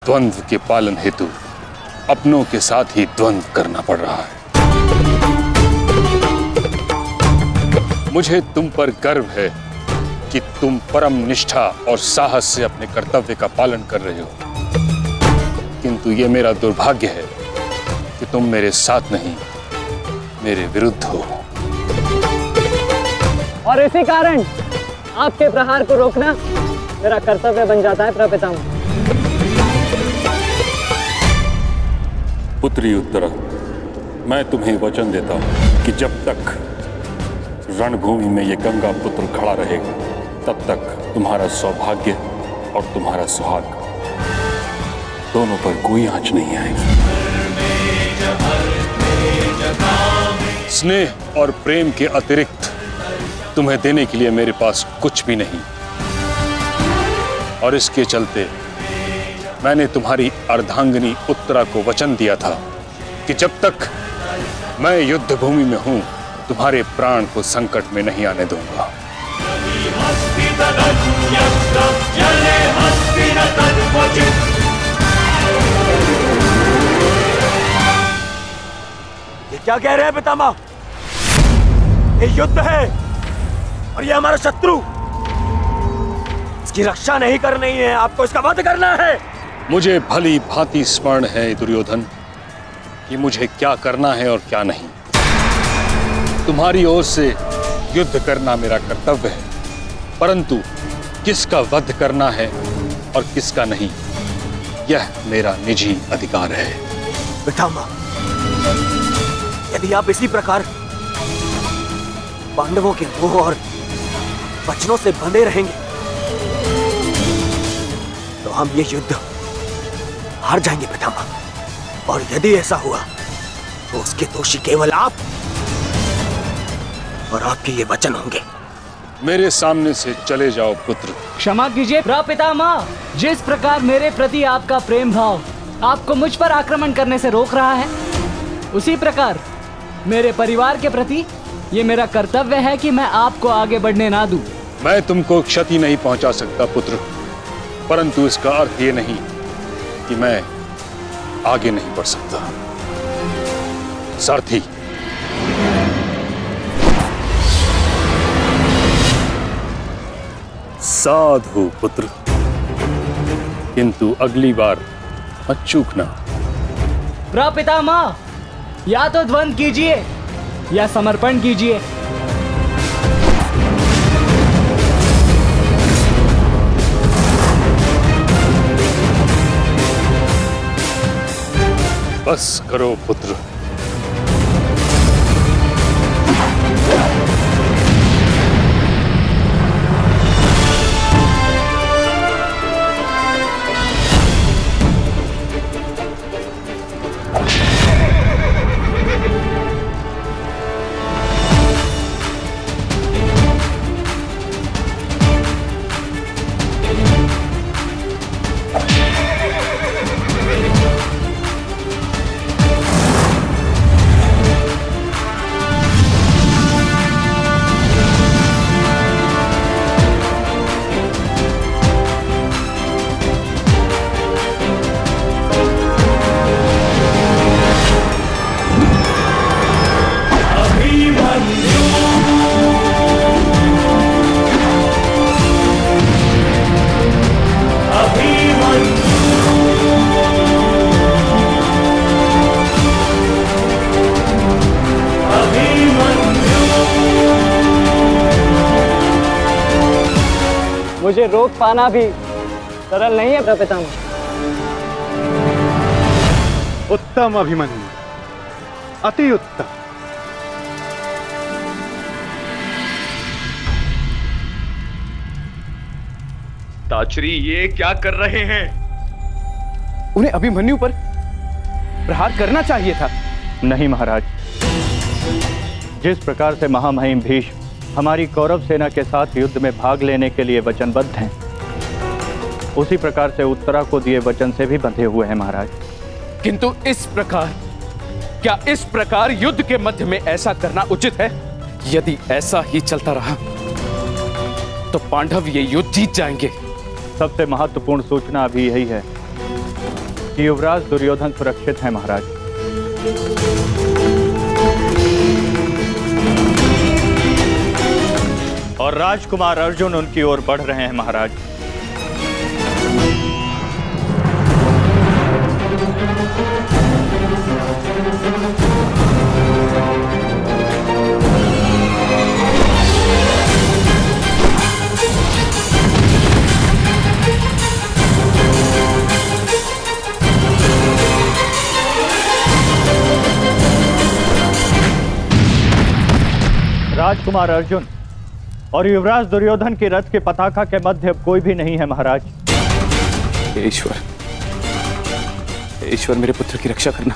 द्वंद्व के पालन हेतु अपनों के साथ ही द्वंद्व करना पड़ रहा है। मुझे तुम पर गर्व है कि तुम परम निष्ठा और साहस से अपने कर्तव्य का पालन कर रहे हो, किंतु ये मेरा दुर्भाग्य है कि तुम मेरे साथ नहीं, मेरे विरुद्ध हो। और इसी कारण आपके प्रहार को रोकना मेरा कर्तव्य बन जाता है प्रपितामह। पुत्री उत्तरा, मैं तुम्हें वचन देता हूं कि जब तक रणभूमि में ये गंगा पुत्र खड़ा रहेगा, तब तक तुम्हारा सौभाग्य और तुम्हारा सुहाग दोनों पर कोई आंच नहीं आएगी। स्नेह और प्रेम के अतिरिक्त तुम्हें देने के लिए मेरे पास कुछ भी नहीं, और इसके चलते मैंने तुम्हारी अर्धांगिनी उत्तरा को वचन दिया था कि जब तक मैं युद्ध भूमि में हूं, तुम्हारे प्राण को संकट में नहीं आने दूंगा। ये क्या कह रहे हैं पितामह? ये युद्ध है और ये हमारा शत्रु, इसकी रक्षा नहीं करनी है, आपको इसका वध करना है। मुझे भली भांति स्मरण है दुर्योधन कि मुझे क्या करना है और क्या नहीं। तुम्हारी ओर से युद्ध करना मेरा कर्तव्य है, परंतु किसका वध करना है और किसका नहीं, यह मेरा निजी अधिकार है। पितामह, यदि आप इसी प्रकार पांडवों के मोह और वचनों से बंधे रहेंगे तो हम ये युद्ध हार जाएंगे पितामह, और यदि ऐसा हुआ तो उसके दोषी केवल आप और आपके ये वचन होंगे। मेरे सामने से चले जाओ पुत्र। क्षमा कीजिए प्रपितामह, जिस प्रकार मेरे प्रति आपका प्रेम भाव आपको मुझ पर आक्रमण करने से रोक रहा है, उसी प्रकार मेरे परिवार के प्रति ये मेरा कर्तव्य है कि मैं आपको आगे बढ़ने ना दूं। मैं तुमको क्षति नहीं पहुंचा सकता पुत्र, परंतु इसका अर्थ ये नहीं कि मैं आगे नहीं बढ़ सकता। सारथी, साधु पुत्र, किंतु अगली बार मत चूकना। प्रपितामह, या तो द्वंद्व कीजिए या समर्पण कीजिए। बस करो पुत्र। मुझे रोक पाना भी सरल नहीं है प्रपितामह। उत्तम अभिमन्यु, अति उत्तम। ताचरी, ये क्या कर रहे हैं? उन्हें अभिमन्यु पर प्रहार करना चाहिए था। नहीं महाराज, जिस प्रकार से महामहिम भीष्म हमारी कौरव सेना के साथ युद्ध में भाग लेने के लिए वचनबद्ध हैं, उसी प्रकार से उत्तरा को दिए वचन से भी बंधे हुए हैं महाराज। किंतु इस प्रकार युद्ध के मध्य में ऐसा करना उचित है? यदि ऐसा ही चलता रहा तो पांडव ये युद्ध जीत जाएंगे। सबसे महत्वपूर्ण सूचना अभी यही है कि युवराज दुर्योधन सुरक्षित है महाराज। और राजकुमार अर्जुन उनकी ओर बढ़ रहे हैं महाराज। राजकुमार अर्जुन और युवराज दुर्योधन की रथ के पताका के मध्य अब कोई भी नहीं है महाराज। ईश्वर, ईश्वर मेरे पुत्र की रक्षा करना।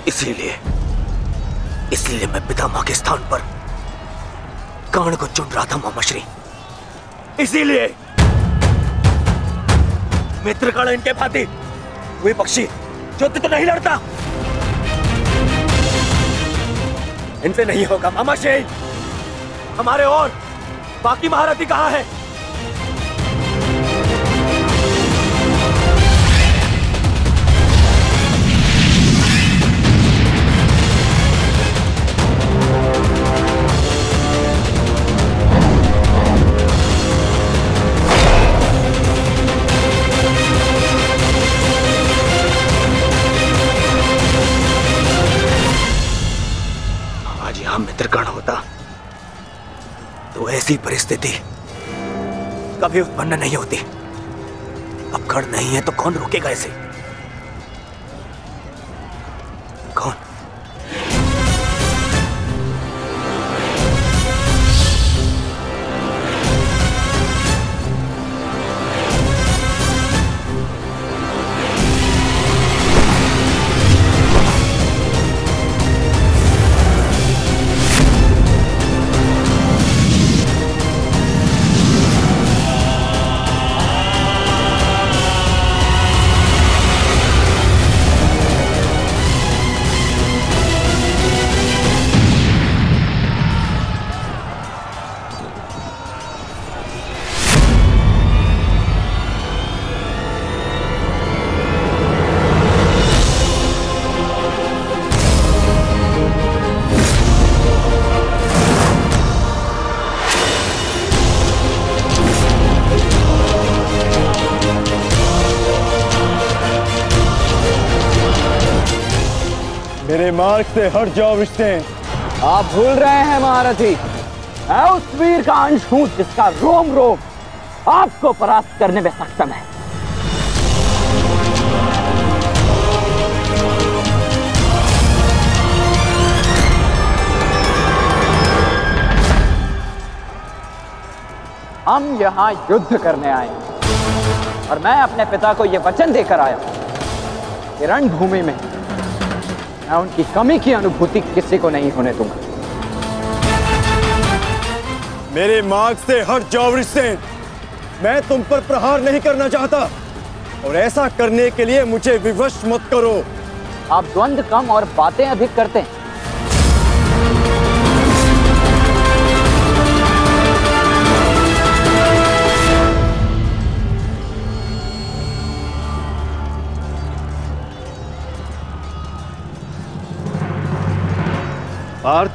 इसीलिए मैं पितामह के स्थान पर कर्ण को चुन रहा था मामाश्री। इसीलिए मित्रगण इनके भांति वे पक्षी युद्ध तो नहीं लड़ता, इनसे नहीं होगा मामाश्री। हमारे और बाकी महारथी कहां है? मित्रगण होता तो ऐसी परिस्थिति कभी उत्पन्न नहीं होती। अब गण नहीं है तो कौन रोकेगा इसे? कौन? मेरे मार्ग से हट जाओ विष्णु। आप भूल रहे हैं महारथी, मैं उस वीर का अंश हूं जिसका रोम रोम आपको परास्त करने में सक्षम है। हम यहां युद्ध करने आए हैं और मैं अपने पिता को यह वचन देकर आया कि रणभूमि में मैं उनकी कमी की अनुभूति किसी को नहीं होने दूंगा। मेरे मार्ग से हट जाओ विष्णु। मैं तुम पर प्रहार नहीं करना चाहता और ऐसा करने के लिए मुझे विवश मत करो। आप द्वंद्व कम और बातें अधिक करते हैं। पार्थ,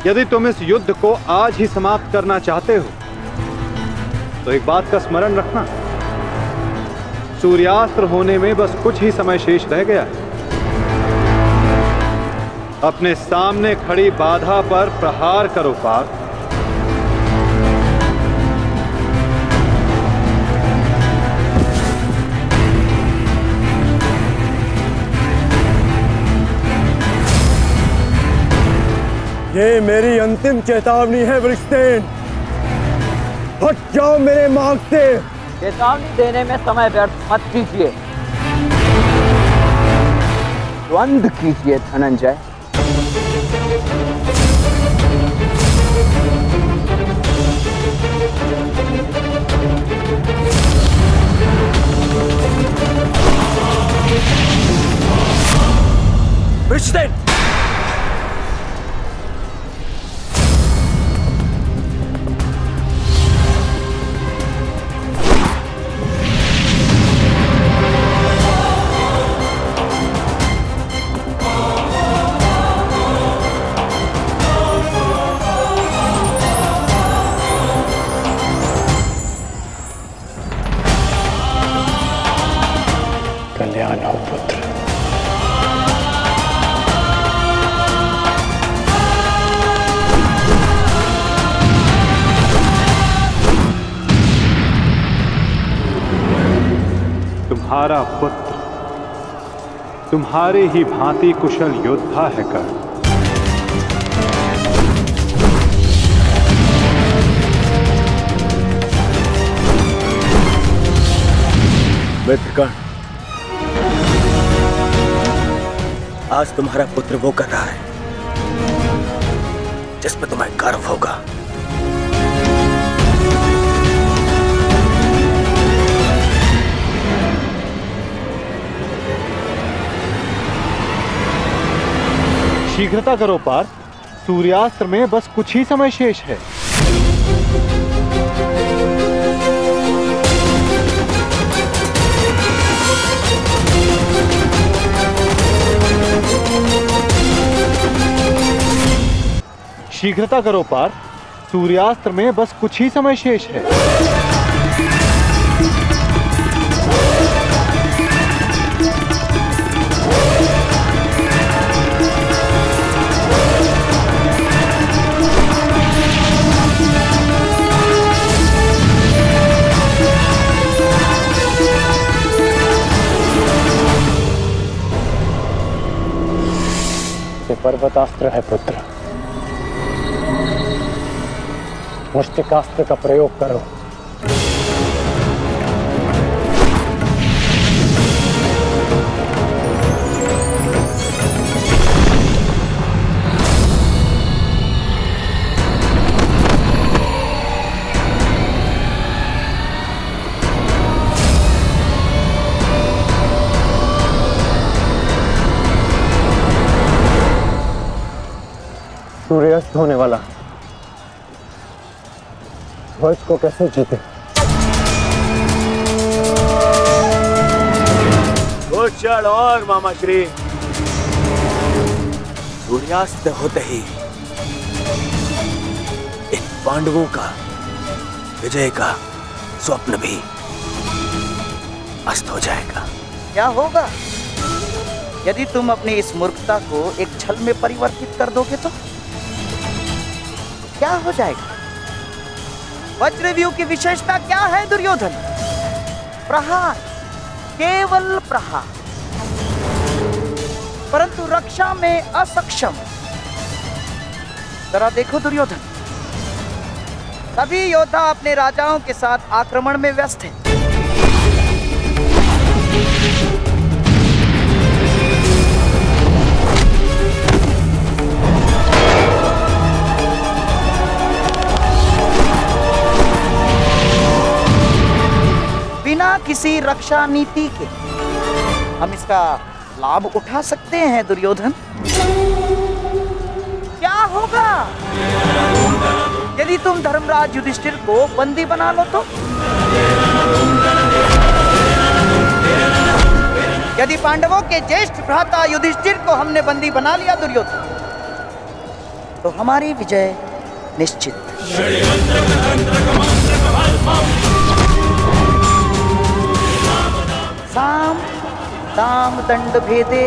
यदि तुम इस युद्ध को आज ही समाप्त करना चाहते हो तो एक बात का स्मरण रखना, सूर्यास्त्र होने में बस कुछ ही समय शेष रह गया है। अपने सामने खड़ी बाधा पर प्रहार करो पार्थ। ये मेरी अंतिम चेतावनी है वृषसेन। हट जाओ मेरे मार्ग से। चेतावनी देने में समय व्यर्थ मत कीजिए, द्वंद्व कीजिए धनंजय। वृषसेन! कल्याण हो पुत्र। तुम्हारा पुत्र तुम्हारे ही भांति कुशल योद्धा है कर्ण। मित्र कर्ण, आज तुम्हारा पुत्र वो कर रहा है जिस पर तुम्हें गर्व होगा। शीघ्रता करो पार्थ, सूर्यास्त्र में बस कुछ ही समय शेष है। शीघ्रता करो पार्थ, सूर्यास्त्र में बस कुछ ही समय शेष है। ये पर्वतास्त्र है पुत्र, मुष्टिकास्त्र का प्रयोग करो। सूर्यास्त होने वाला, ध्वज को कैसे जीते? कुछ क्षण और मामाश्री। सूर्यास्त होते ही इन पांडवों का विजय का स्वप्न भी अस्त हो जाएगा। क्या होगा यदि तुम अपनी इस मूर्खता को एक छल में परिवर्तित कर दोगे तो क्या हो जाएगा? वज्रव्यूह की विशेषता क्या है दुर्योधन? प्रहार, केवल प्रहार, परंतु रक्षा में असक्षम। जरा देखो दुर्योधन, सभी योद्धा अपने राजाओं के साथ आक्रमण में व्यस्त हैं। बिना किसी रक्षा नीति के हम इसका लाभ उठा सकते हैं दुर्योधन। क्या होगा यदि तुम धर्मराज युधिष्ठिर को बंदी बना लो तो? यदि पांडवों के ज्येष्ठ भ्राता युधिष्ठिर को हमने बंदी बना लिया दुर्योधन, तो हमारी विजय निश्चित। साम दाम दंड भेदे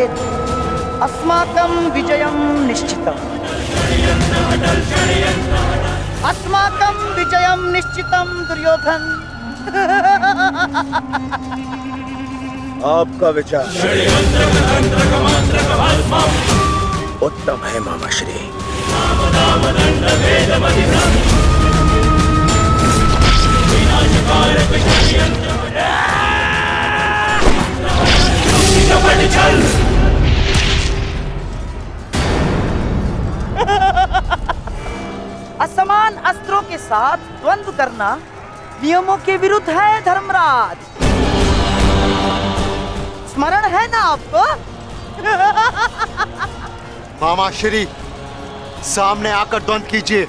अस्माकं विजयं निश्चितम्। अस्माकं विजयं निश्चितम् दुर्योधन। आपका विचार उत्तम है मामाश्री। असमान अस्त्रों के साथ द्वंद्व करना नियमों के विरुद्ध है धर्मराज। स्मरण है ना आपको? मामा श्री, सामने आकर द्वंद कीजिए,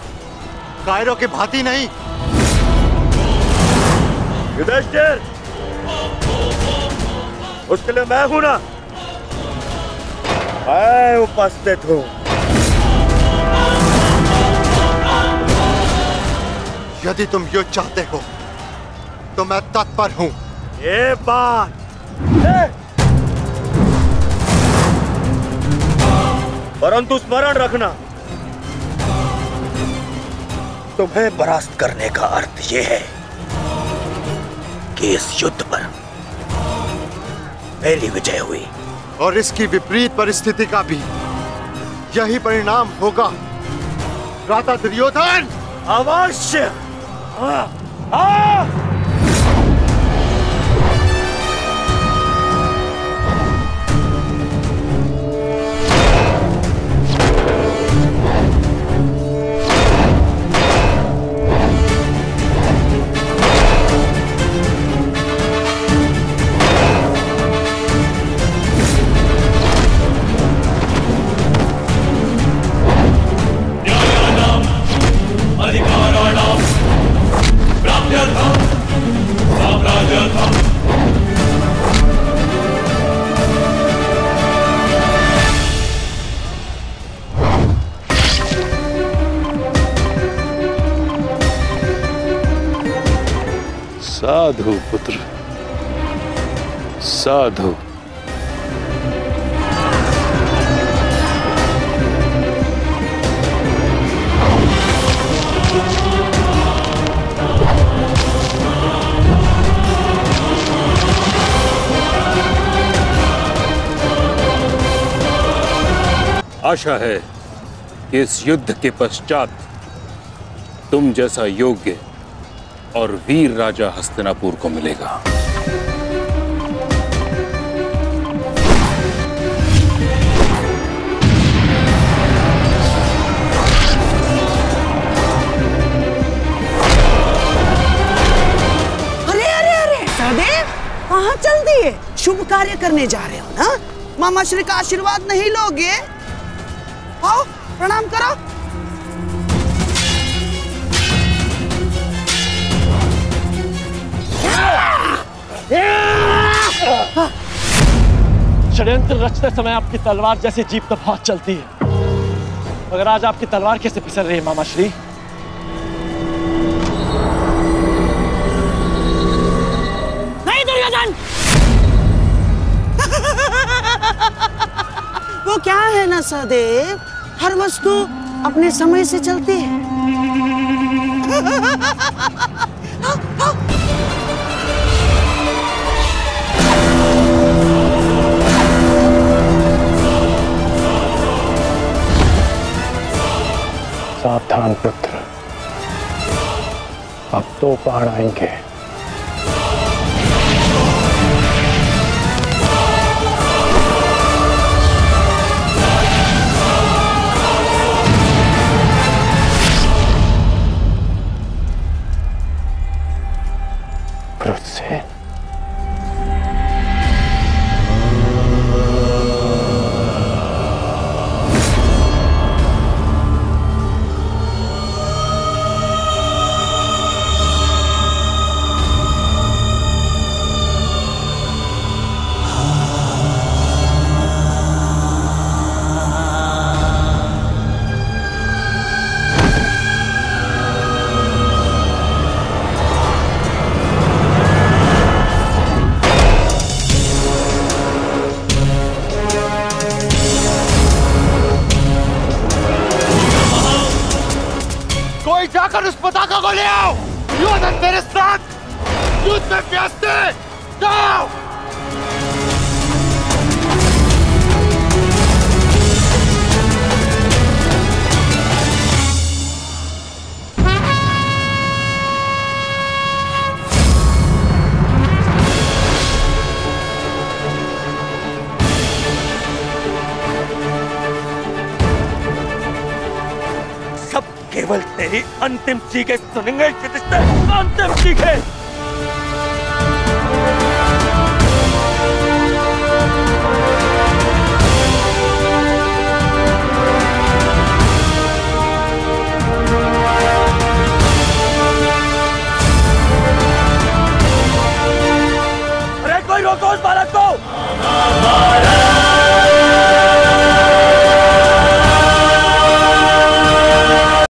कायरों की भांति नहीं। युधिष्ठिर, उसके लिए मैं हूं ना, मैं उपस्थित हूं। यदि तुम युद्ध चाहते हो तो मैं तत्पर हूं। ये बात परंतु स्मरण रखना, तुम्हें परास्त करने का अर्थ यह है कि इस युद्ध पर पहली विजय हुई, और इसकी विपरीत परिस्थिति का भी यही परिणाम होगा। भ्राता दुर्योधन, अवश्य। साधु पुत्र, साधु। आशा है कि इस युद्ध के पश्चात तुम जैसा योग्य और वीर राजा हस्तिनापुर को मिलेगा। अरे अरे अरे सहदेव, कहाँ चल दिए? शुभ कार्य करने जा रहे हो ना? मामा श्री का आशीर्वाद नहीं लोगे? आओ प्रणाम करो। षड्यंत्र रचते समय आपकी तलवार जैसी जीप तो बहुत चलती है, मगर आज आपकी तलवार कैसे फिसल रही है मामा श्री? नहीं दुर्योधन, वो क्या है ना सहदेव, हर वस्तु अपने समय से चलती है। सावधान पुत्र, अब तो बाण आएंगे। से जाकर उस पताका को ले आओ। दुर्योधन मेरे साथ युद्ध में व्यस्त है। जाओ। केवल तेरी अंतिम चीखें सुनेंगे। अंतिम चीखें।